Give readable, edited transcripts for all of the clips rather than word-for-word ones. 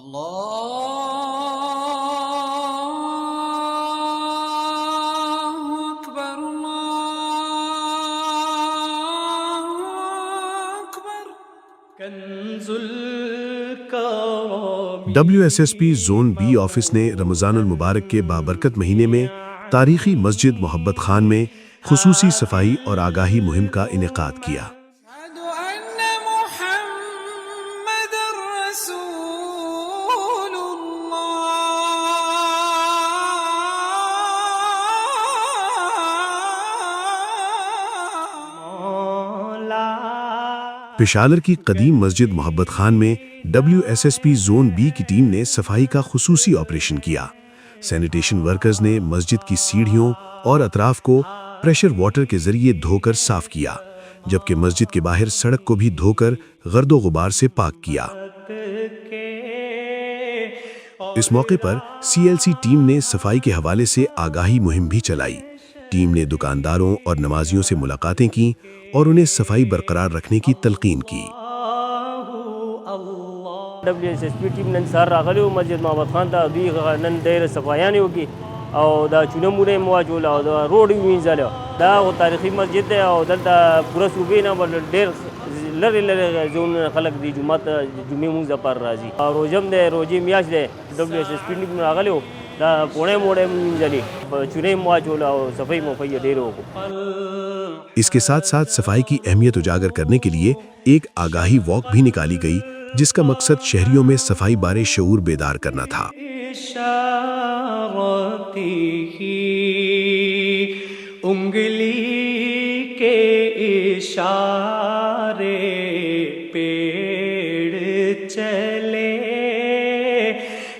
أكبر الله أكبر كنز الكرم WSSP زون بی آفس نے رمضان المبارک کے بابرکت مہینے میں تاریخی مسجد محبت خان میں خصوصی صفائی اور آگاہی مہم کا انعقاد کیا۔ أشهد أن محمد رسول الله۔ پشاور کی قدیم مسجد محبت خان میں WSSP زون بی کی ٹیم نے صفائی کا خصوصی آپریشن کیا۔ سینیٹیشن ورکرز نے مسجد کی سیڑھیوں اور اطراف کو پریشر واٹر کے ذریعے دھو کر صاف کیا، جبکہ مسجد کے باہر سڑک کو بھی دھو کر گرد و غبار سے پاک کیا۔ اس موقع پر CLC ٹیم نے صفائی کے حوالے سے آگاہی مہم بھی چلائی۔ ٹیم نے دکانداروں اور نمازیوں سے ملاقاتیں کیں اور انہیں صفائی برقرار رکھنے کی تلقین کی۔ WSSP ټیم نن سهار راغلی و مسجد محمد خان ته، دوی نن ډېرې صفایانې وکړي او دا چونه مونه یې مو واچول او دا روډ یې وینځلی. دا خو تاریخي مسجد دی او دلته پوره صوبې نه ډېر لرې لرې ځایونه خلک دي جومات جمعې مونځ دپاره راځي. روژه هم دی، روژې میاشت دی. WSSP ټیم راغلی و، دا پوڼې موڼې یې وینځلي، چونه یې مو واچول او صفائی مفائی یې ډېرې وکړو. اس کے ساتھ ساتھ صفائی کی اہمیت اجاگر کرنے کے لیے ایک آگاہی واک بھی نکالی گئی، جس کا مقصد شہریوں میں صفائی بارے شعور بیدار کرنا تھا۔ انگلی کے اشارے پیڑ چلے،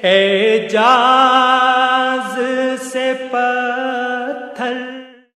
اعجاز سے پتھر